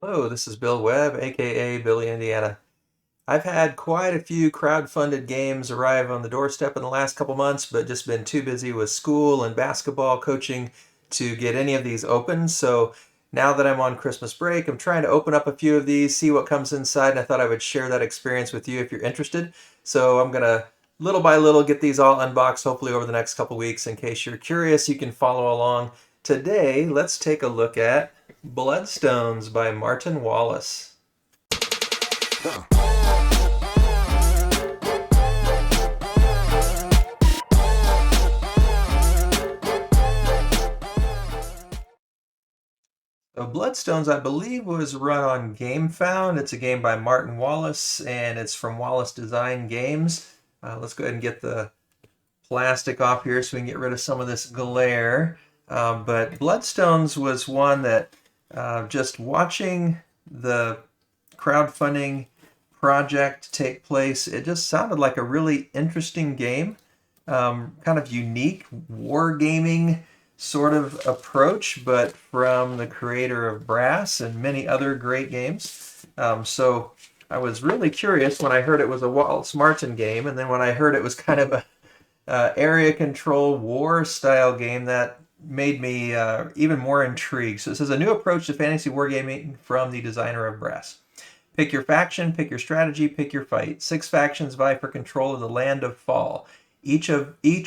Hello, this is Bill Webb, aka Billy Indiana. I've had quite a few crowd-funded games arrive on the doorstep in the last couple months, but just been too busy with school and basketball coaching to get any of these open. So now that I'm on Christmas break, I'm trying to open up a few of these, see what comes inside, and I thought I would share that experience with you if you're interested. So I'm gonna little by little get these all unboxed, hopefully over the next couple weeks. In case you're curious, you can follow along. Today, let's take a look at Bloodstones by Martin Wallace. So Bloodstones, I believe, was run on Gamefound. It's a game by Martin Wallace, and it's from Wallace Design Games. Let's go ahead and get the plastic off here so we can get rid of some of this glare. But Bloodstones was one that just watching the crowdfunding project take place, it just sounded like a really interesting game, kind of unique wargaming sort of approach, but from the creator of Brass and many other great games. So I was really curious when I heard it was a Wallace Martin game, and then when I heard it was kind of a area control war style game, that made me even more intrigued. So this is a new approach to fantasy wargaming from the designer of Brass. Pick your faction, pick your strategy, pick your fight. 6 factions vie for control of the Land of Fall. Each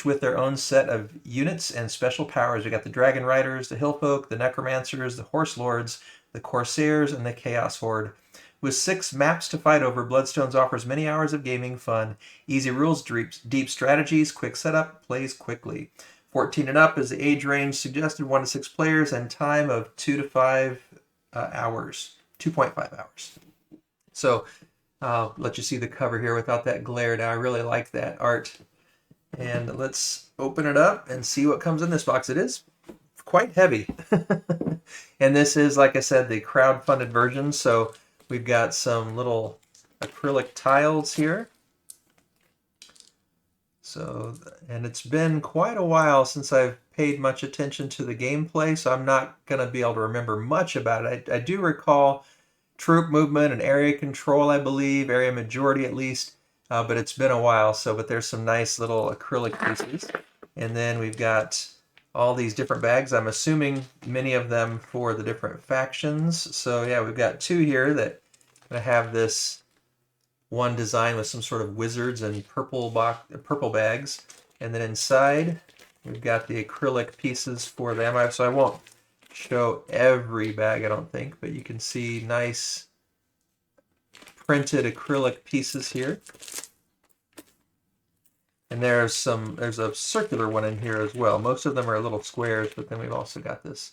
with their own set of units and special powers. We got the Dragon Riders, the Hillfolk, the Necromancers, the Horse Lords, the Corsairs, and the Chaos Horde. With 6 maps to fight over, Bloodstones offers many hours of gaming fun, easy rules, deep strategies, quick setup, plays quickly. 14 and up is the age range suggested, 1 to 6 players, and time of 2 to 5 hours, 2.5 hours. So I'll let you see the cover here without that glare now. I really like that art. And let's open it up and see what comes in this box. It is quite heavy. And this is, like I said, the crowd-funded version. So we've got some little acrylic tiles here. So, and it's been quite a while since I've paid much attention to the gameplay, so I'm not going to be able to remember much about it. I do recall troop movement and area control, I believe, area majority at least, but it's been a while. So, but there's some nice little acrylic pieces. And then we've got all these different bags. I'm assuming many of them for the different factions. So yeah, we've got 2 here that have this one design with some sort of wizards and purple bags. And then inside, we've got the acrylic pieces for them. So I won't show every bag, I don't think, but you can see nice printed acrylic pieces here. And there's a circular one in here as well. Most of them are little squares, but then we've also got this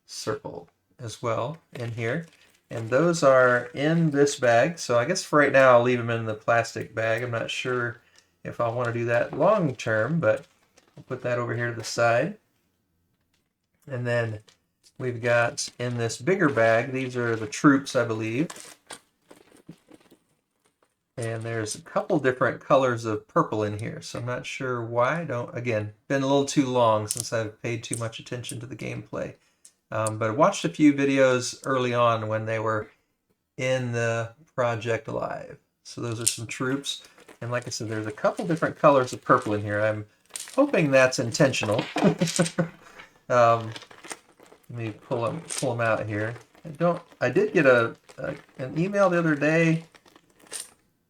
circle as well in here. And those are in this bag. So I guess for right now, I'll leave them in the plastic bag. I'm not sure if I'll want to do that long term, but I'll put that over here to the side. And then we've got in this bigger bag, these are the troops, I believe. And there's a couple different colors of purple in here, so I'm not sure why. Again, been a little too long since I've paid too much attention to the gameplay. But I watched a few videos early on when they were in the project live. So those are some troops. And like I said, there's a couple different colors of purple in here. I'm hoping that's intentional. Let me pull them out here. I did get an email the other day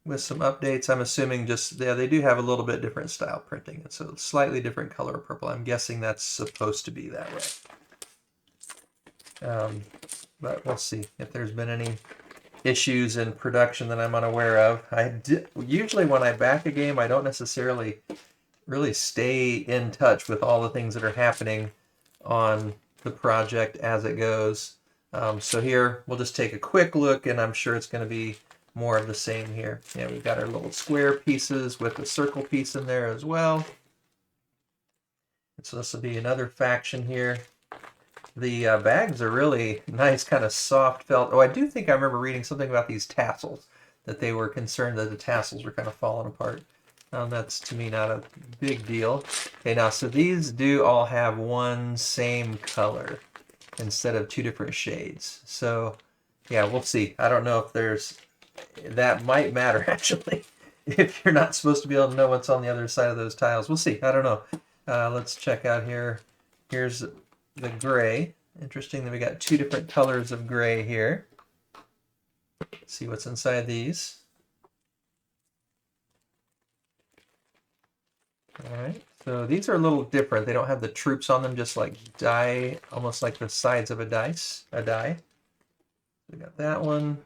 with some updates. I'm assuming they do have a little bit different style printing. It's a slightly different color of purple. I'm guessing that's supposed to be that way. But we'll see if there's been any issues in production that I'm unaware of. Usually when I back a game, I don't necessarily really stay in touch with all the things that are happening on the project as it goes. So here, we'll just take a quick look, and I'm sure it's going to be more of the same here. Yeah, we've got our little square pieces with a circle piece in there as well. And so this will be another faction here. The bags are really nice, kind of soft felt. Oh, I do think I remember reading something about these tassels, that they were concerned that the tassels were kind of falling apart. That's, to me, not a big deal. Okay, now, so these do all have one same color instead of 2 different shades. So Yeah, we'll see. I don't know if there's, that might matter actually, if you're not supposed to be able to know what's on the other side of those tiles. We'll see. I don't know. Let's check out here. Here's the gray. Interesting that we got two different colors of gray here. Let's see what's inside these. All right, so these are a little different. They don't have the troops on them, just like die, almost like the sides of a die. We got that one.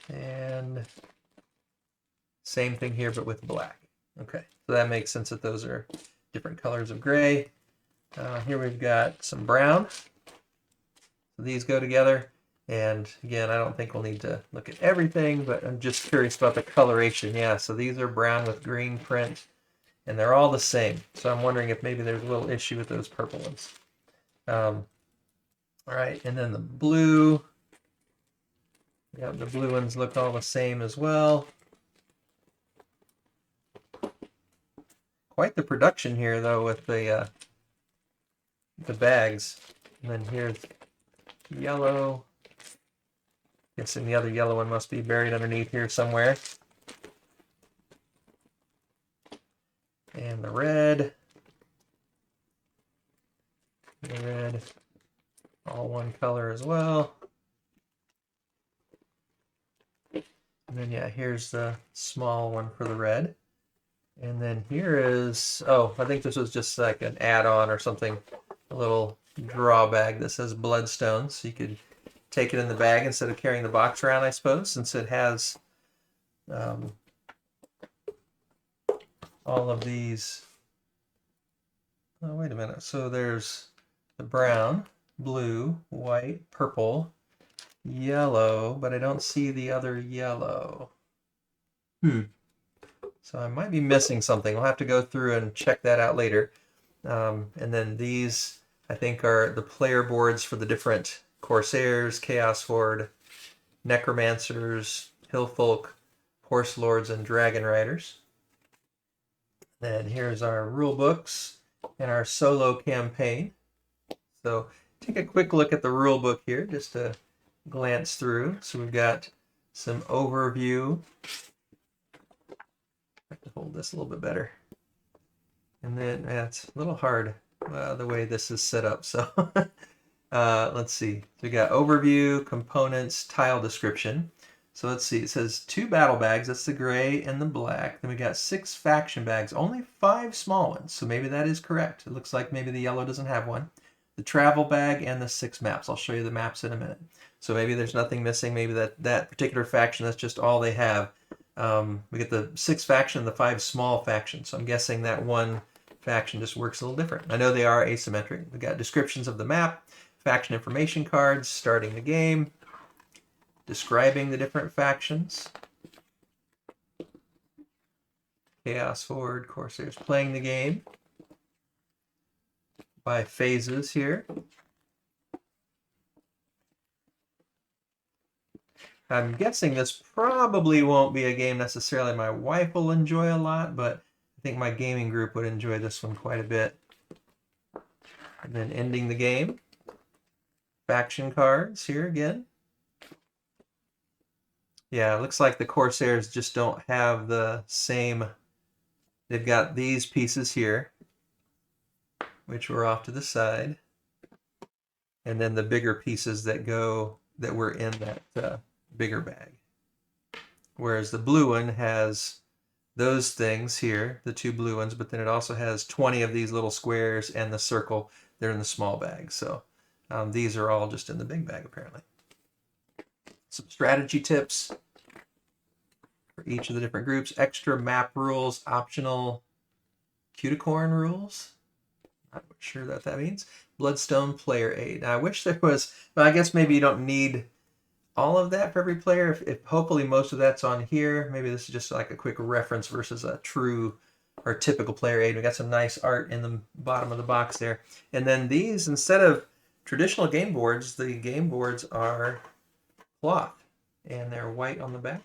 And same thing here, but with black. Okay, so that makes sense that those are different colors of gray. Here we've got some brown. So these go together. And again, I don't think we'll need to look at everything, but I'm just curious about the coloration. Yeah, so these are brown with green print, and they're all the same. So I'm wondering if maybe there's a little issue with those purple ones. All right, and then the blue. Yeah, the blue ones look all the same as well. Quite the production here, though, with the bags. And then here's yellow. Guessing the other yellow one must be buried underneath here somewhere. And the red. The red, all one color as well. And then, yeah, here's the small one for the red. And then here is, oh, I think this was just like an add-on or something, a little draw bag that says Bloodstones. So you could take it in the bag instead of carrying the box around, I suppose, since it has all of these. Oh, wait a minute. So there's the brown, blue, white, purple, yellow, but I don't see the other yellow. So I might be missing something. We'll have to go through and check that out later. And then these, I think, are the player boards for the different Corsairs, Chaos Horde, Necromancers, Hillfolk, Horse Lords, and Dragon Riders. Then here's our rule books and our solo campaign. So take a quick look at the rule book here, just to glance through. So we've got some overview. I have to hold this a little bit better. And then it's a little hard the way this is set up. So let's see. So we got overview, components, tile description. So let's see. It says 2 battle bags. That's the gray and the black. Then we got 6 faction bags. Only 5 small ones. So maybe that is correct. It looks like maybe the yellow doesn't have one. The travel bag and the 6 maps. I'll show you the maps in a minute. So maybe there's nothing missing. Maybe that particular faction, that's just all they have. We get the 6 faction and the 5 small factions. So I'm guessing that one faction just works a little different. I know they are asymmetric. We got descriptions of the map, faction information cards, starting the game, describing the different factions. Chaos Horde, Corsairs playing the game by phases here. I'm guessing this probably won't be a game necessarily my wife will enjoy a lot, but I think my gaming group would enjoy this one quite a bit. And then ending the game. Faction cards here again. Yeah, it looks like the Corsairs just don't have the same. They've got these pieces here, which were off to the side. And then the bigger pieces that were in that bigger bag. Whereas the blue one has those things here, the 2 blue ones, but then it also has 20 of these little squares and the circle. They're in the small bag. So these are all just in the big bag, apparently. Some strategy tips for each of the different groups. Extra map rules, optional cuticorn rules. Not sure what that means. Bloodstone player aid. Now, I wish there was, but I guess maybe you don't need all of that for every player. If hopefully most of that's on here. Maybe this is just like a quick reference versus a true or typical player aid. We got some nice art in the bottom of the box there. And then these, instead of traditional game boards, the game boards are cloth and they're white on the back.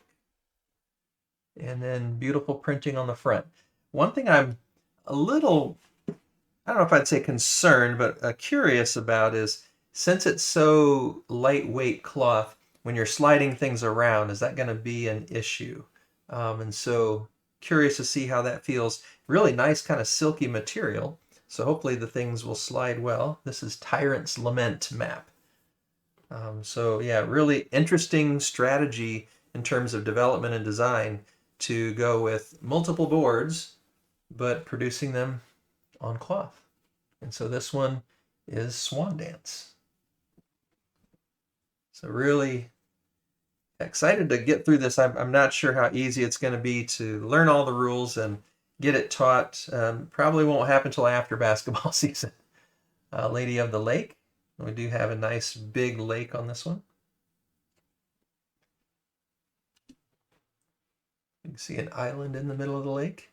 And then beautiful printing on the front. One thing I'm a little, I don't know if I'd say concerned, but curious about is since it's so lightweight cloth, when you're sliding things around, is that going to be an issue? And so curious to see how that feels. Really nice kind of silky material. So hopefully the things will slide well. This is Tyrant's Lament map. So yeah, really interesting strategy in terms of development and design to go with multiple boards, but producing them on cloth. And so this one is Swan Dance. So really excited to get through this. I'm not sure how easy it's going to be to learn all the rules and get it taught. Probably won't happen until after basketball season. Lady of the Lake. We do have a nice big lake on this one. You can see an island in the middle of the lake.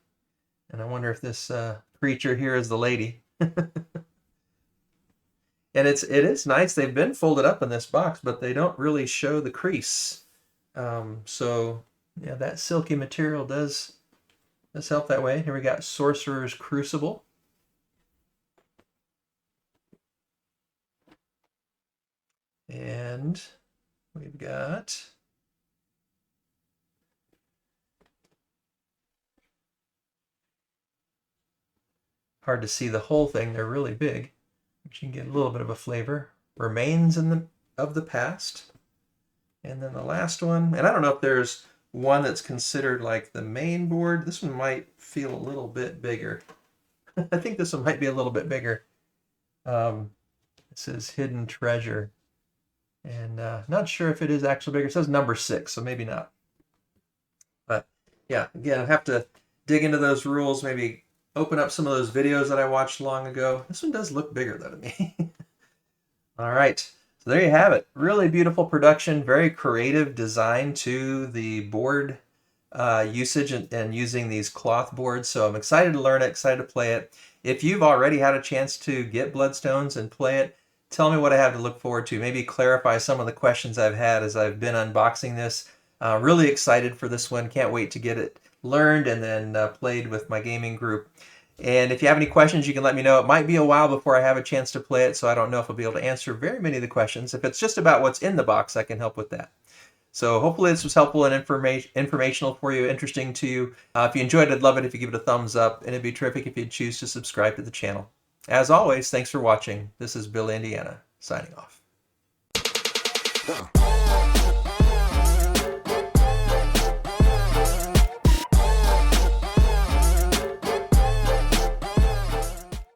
And I wonder if this creature here is the lady. And it is nice. They've been folded up in this box, but they don't really show the crease. So yeah, that silky material does help that way. Here we got Sorcerer's Crucible. And we've got hard to see the whole thing. They're really big, but you can get a little bit of a flavor. Remains of the Past. And then the last one, and I don't know if there's one that's considered like the main board. This one might feel a little bit bigger. I think this one might be a little bit bigger. It says Hidden Treasure. And not sure if it is actually bigger. It says number 6, so maybe not. But yeah, again, I have to dig into those rules, maybe open up some of those videos that I watched long ago. This one does look bigger though to me. All right, so there you have it. Really beautiful production, very creative design to the board usage and using these cloth boards. So I'm excited to learn it, excited to play it. If you've already had a chance to get Bloodstones and play it, tell me what I have to look forward to. Maybe clarify some of the questions I've had as I've been unboxing this. Really excited for this one. Can't wait to get it learned and then played with my gaming group. And if you have any questions, you can let me know. It might be a while before I have a chance to play it, so I don't know if I'll be able to answer very many of the questions. If it's just about what's in the box, I can help with that. So hopefully this was helpful and informational for you, interesting to you. If you enjoyed it, I'd love it if you give it a thumbs up, and it'd be terrific if you'd choose to subscribe to the channel. As always, thanks for watching. This is Bill Indiana, signing off.